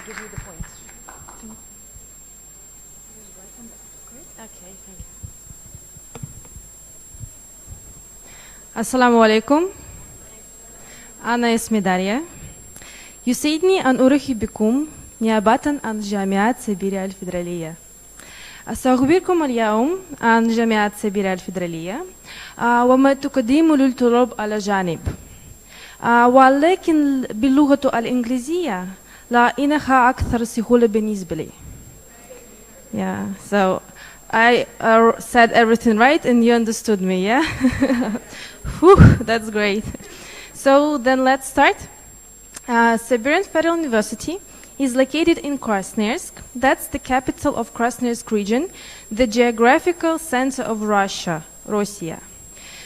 gives you the points. Okay, thank you. السلام عليكم. أنا اسمي داريا. يسعدني أن أرحب بكم نيابة عن جامعة سيبيريا الفيدرالية. سأخبركم اليوم عن جامعة سيبيريا الفيدرالية وما تقدم للطلاب على جانب، ولكن باللغة الإنجليزية لأنها أكثر سهولة بالنسبة لي. Yeah, so I said everything right and you understood me, yeah? Whew, that's great. So then let's start. Siberian Federal University is located in Krasnoyarsk. That's the capital of Krasnoyarsk region, the geographical center of Russia, Rosia.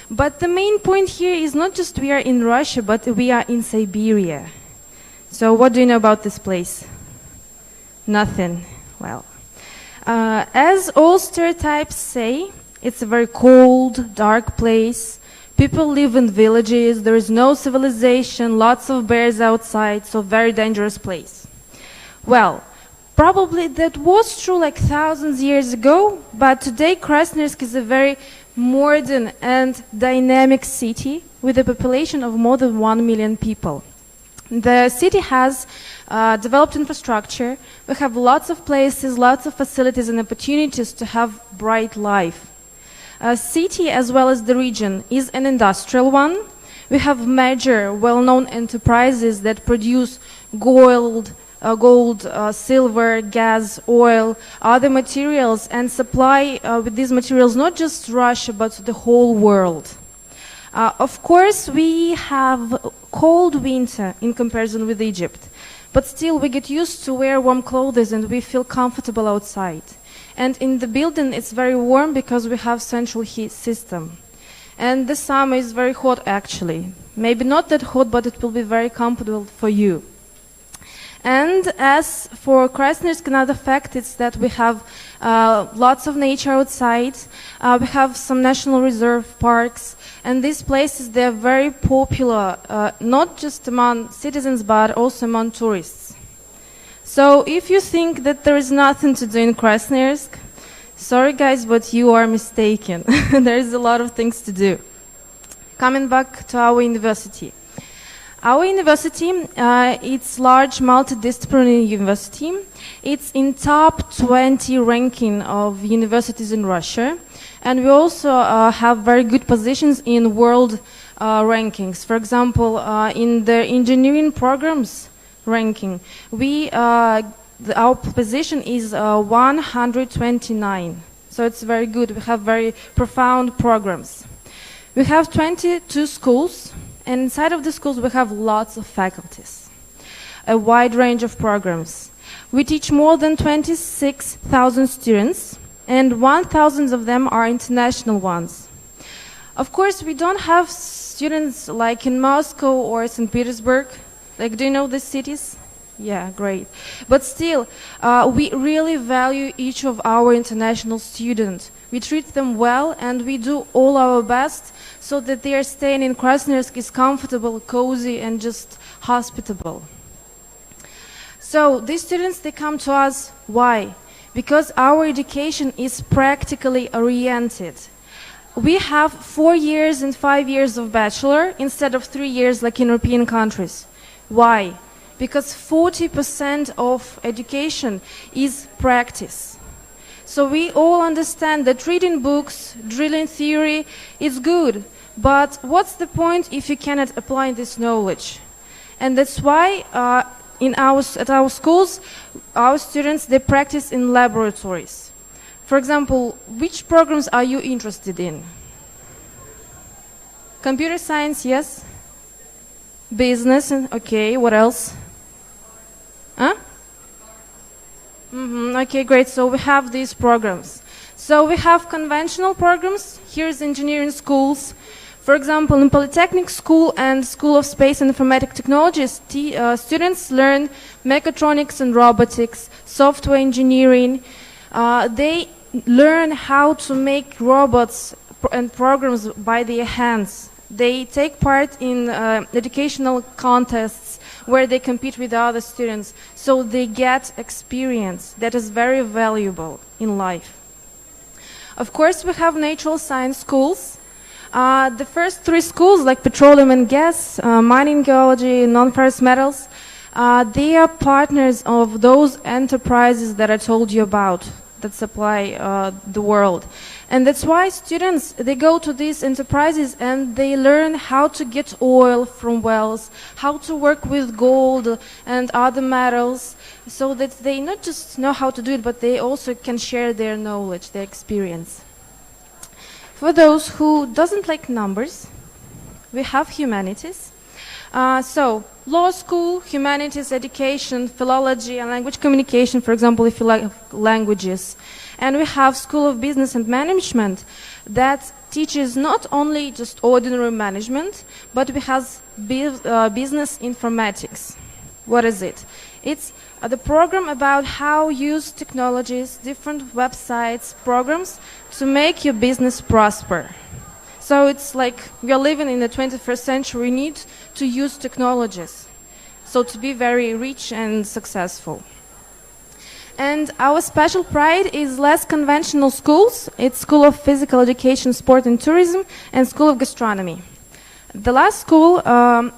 But the main point here is not just we are in Russia, but we are in Siberia. So what do you know about this place? Nothing. Well, as all stereotypes say, it's a very cold, dark place. People live in villages, there is no civilization, lots of bears outside, so very dangerous place. Well, probably that was true like thousands of years ago, but today Krasnoyarsk is a very modern and dynamic city with a population of more than 1 million people. The city has developed infrastructure. We have lots of places, lots of facilities and opportunities to have bright life. City as well as the region is an industrial one. We have major well-known enterprises that produce gold, silver, gas, oil, other materials, and supply with these materials not just Russia but the whole world. Of course, we have cold winter in comparison with Egypt, but still we get used to wear warm clothes and we feel comfortable outside. And in the building it's very warm because we have central heat system. And the summer is very hot actually. Maybe not that hot, but it will be very comfortable for you. And as for Krasnoyarsk, another fact is that we have lots of nature outside. We have some national reserve parks. And these places, they're very popular, not just among citizens, but also among tourists. So if you think that there is nothing to do in Krasnoyarsk, sorry guys, but you are mistaken. There is a lot of things to do. Coming back to our university. Our university, it's large multidisciplinary university. It's in top 20 ranking of universities in Russia. And we also have very good positions in world rankings. For example, in the engineering programs ranking, our position is 129. So it's very good. We have very profound programs. We have 22 schools. And inside of the schools, we have lots of faculties, a wide range of programs. We teach more than 26,000 students, and 1,000 of them are international ones. Of course, we don't have students like in Moscow or St. Petersburg. Like, do you know these cities? Yeah, great. But still, we really value each of our international students. We treat them well, and we do all our best so that their staying in Krasnoyarsk is comfortable, cozy, and just hospitable. So these students, they come to us. Why? Because our education is practically oriented. We have 4 years and 5 years of bachelor instead of 3 years like in European countries. Why? Because 40% of education is practice. So we all understand that reading books, drilling theory is good, but what's the point if you cannot apply this knowledge? And that's why at our schools, our students, they practice in laboratories. For example, which programs are you interested in? Computer science, yes. Business, okay, what else? Huh? Okay, great. So we have these programs. So we have conventional programs. Here's engineering schools. For example, in Polytechnic School and School of Space and Informatic Technologies, students learn mechatronics and robotics, software engineering. They learn how to make robots and programs by their hands. They take part in educational contests where they compete with other students. So they get experience that is very valuable in life. Of course, we have natural science schools. The first three schools, like petroleum and gas, mining, geology, non-ferrous metals, they are partners of those enterprises that I told you about that supply the world. And that's why students, they go to these enterprises and they learn how to get oil from wells, how to work with gold and other metals, so that they not just know how to do it, but they also can share their knowledge, their experience. For those who doesn't like numbers, we have humanities. So law school, humanities, education, philology, and language communication, for example, if you like languages. And we have School of Business and Management that teaches not only just ordinary management, but we have business informatics. What is it? It's the program about how use technologies, different websites, programs to make your business prosper. So it's like we are living in the 21st century, we need to use technologies, so to be very rich and successful. And our special pride is less conventional schools. It's School of Physical Education, Sport and Tourism, and School of Gastronomy. The last school,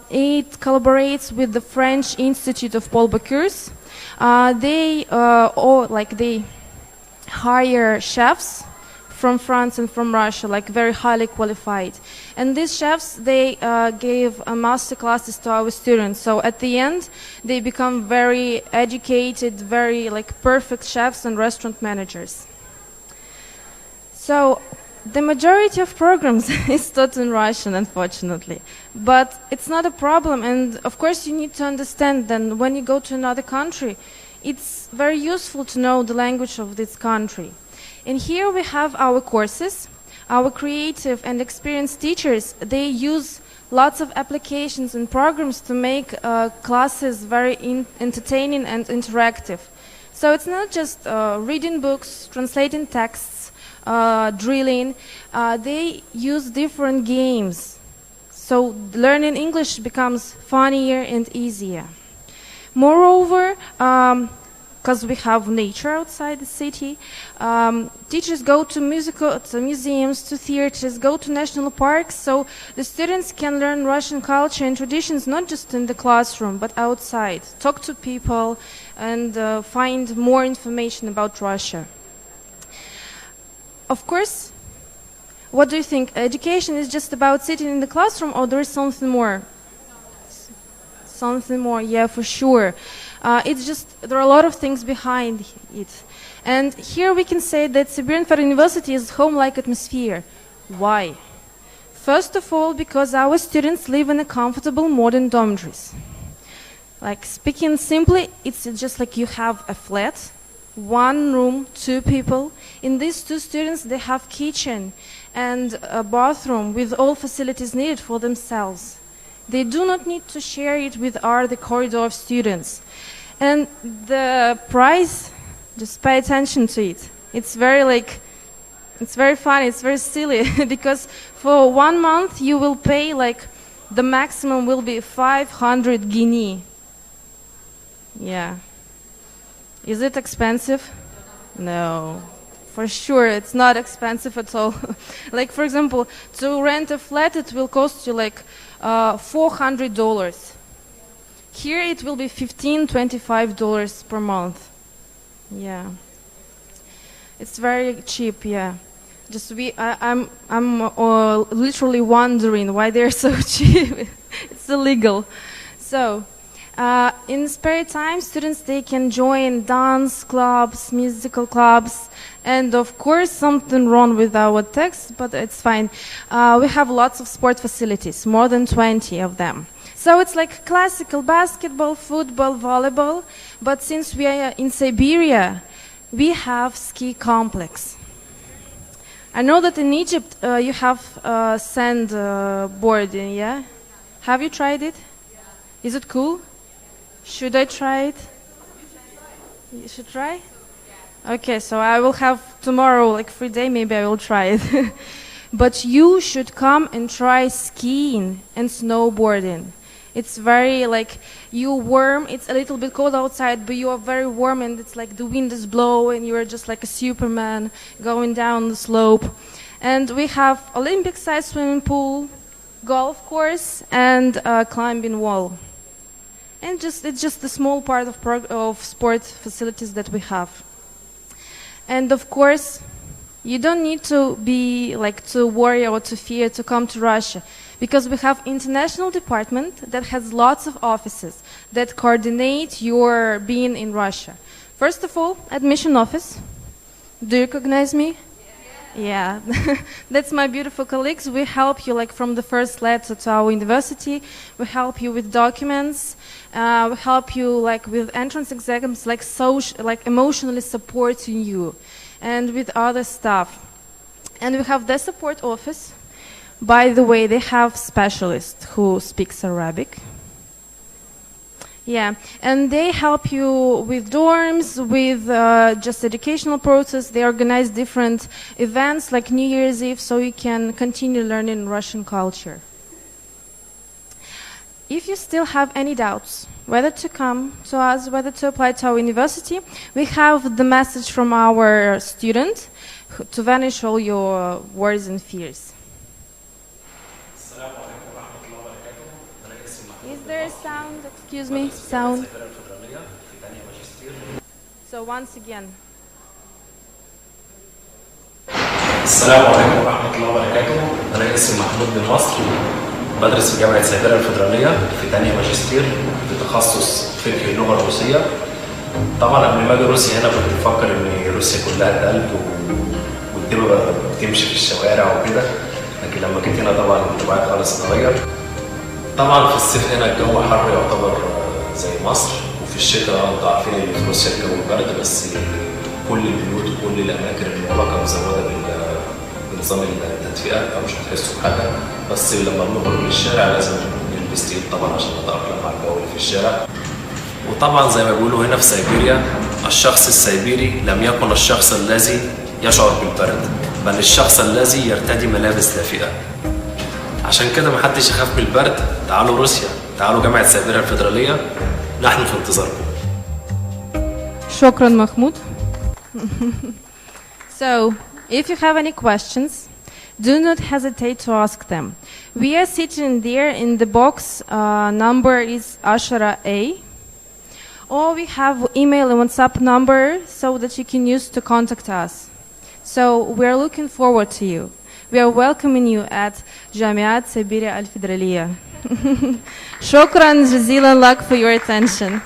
it collaborates with the French Institute of Paul Bocuse. They hire chefs from France and from Russia, like very highly qualified. And these chefs, they gave master classes to our students. So at the end, they become very educated, very like perfect chefs and restaurant managers. So the majority of programs is taught in Russian, unfortunately. But it's not a problem. And of course, you need to understand that when you go to another country, it's very useful to know the language of this country. And here we have our courses. Our creative and experienced teachers, they use lots of applications and programs to make classes very entertaining and interactive. So it's not just reading books, translating texts, drilling. They use different games. So learning English becomes funnier and easier. Moreover, because we have nature outside the city, teachers go to museums, to theaters, go to national parks, so the students can learn Russian culture and traditions not just in the classroom, but outside, talk to people and find more information about Russia. Of course, what do you think? Education is just about sitting in the classroom, or there is something more? Something more, yeah, for sure. It's just, there are a lot of things behind it. And here we can say that Siberian Federal University is home-like atmosphere. Why? First of all, because our students live in a comfortable modern dormitories. Like speaking simply, it's just like you have a flat, one room, two people. In these two students, they have kitchen and a bathroom with all facilities needed for themselves. They do not need to share it with the corridor of students. And the price, just pay attention to it. It's very funny, it's very silly, because for 1 month you will pay the maximum will be 500 guinea. Yeah. Is it expensive? No. For sure, it's not expensive at all. Like, for example, to rent a flat, it will cost you $400. Here it will be $15-25 per month. Yeah. It's very cheap, yeah. Just I'm literally wondering why they're so cheap. It's illegal. So, in spare time, students, they can join dance clubs, musical clubs, and of course something wrong with our text, but it's fine. We have lots of sport facilities, more than 20 of them. So it's like classical basketball, football, volleyball, but since we are in Siberia, we have ski complex. I know that in Egypt you have sand boarding, yeah? Have you tried it? Is it cool? Should I try it? You should try? Okay, so I will have tomorrow, free day, maybe I will try it. But you should come and try skiing and snowboarding. It's very like you warm. It's a little bit cold outside, but you are very warm, and it's like the wind is blowing. You are just like a Superman going down the slope. And we have Olympic-sized swimming pool, golf course, and a climbing wall. And it's just a small part of sport facilities that we have. And of course, you don't need to be like to worry or to fear to come to Russia, because we have international department that has lots of offices that coordinate your being in Russia. First of all, admission office. Do you recognize me? Yeah, that's my beautiful colleagues. We help you like from the first letter to our university. We help you with documents. We help you like with entrance exams, like emotionally supporting you, and with other stuff. And we have the support office. By the way, they have specialists who speaks Arabic. Yeah, and they help you with dorms, with just educational process. They organize different events like New Year's Eve, so you can continue learning Russian culture. If you still have any doubts whether to come to us, whether to apply to our university, we have the message from our student to vanish all your worries and fears. Is there a sound? Excuse me, sound. So once again. السلام عليكم ورحمة الله وبركاته. أنا اسمي محمود بن مصر، بدرس في جامعه سيبيريا الفيدرالية في ثانيه ماجستير في تخصص فقه اللغة الروسية. طبعا قبل ما اجي روسيا هنا كنت بفكر ان روسيا كلها اتقلب والدنيا بتمشي في الشوارع وكده، لكن لما جيت هنا طبعا الانطباع خالص اتغير. طبعا في الصيف هنا الجو حر يعتبر زي مصر، وفي الشتاء انتوا عارفين ان في روسيا الجو برد، بس كل البيوت وكل الاماكن المغلقه مزوده بنظام التدفئه، او مش هتحسوا بحاجه، بس لما بنخرج للشارع لازم نلبس تقيل طبعا عشان نتاقلم مع الجو اللي في الشارع. وطبعا زي ما بيقولوا هنا في سيبيريا، الشخص السيبيري لم يكن الشخص الذي يشعر بالبرد، بل الشخص الذي يرتدي ملابس دافئه. عشان كده محدش يخاف من البرد. تعالوا روسيا، تعالوا جامعه سيبيريا الفيدراليه، نحن في انتظاركم. شكرا محمود. So, if you have any questions, do not hesitate to ask them. We are sitting there in the box, number is 10A, or we have email and WhatsApp number so that you can use to contact us. So, we are looking forward to you. We are welcoming you at جامعه سيبيريا الفيدرالية. شكرا جزيلا لك for your attention.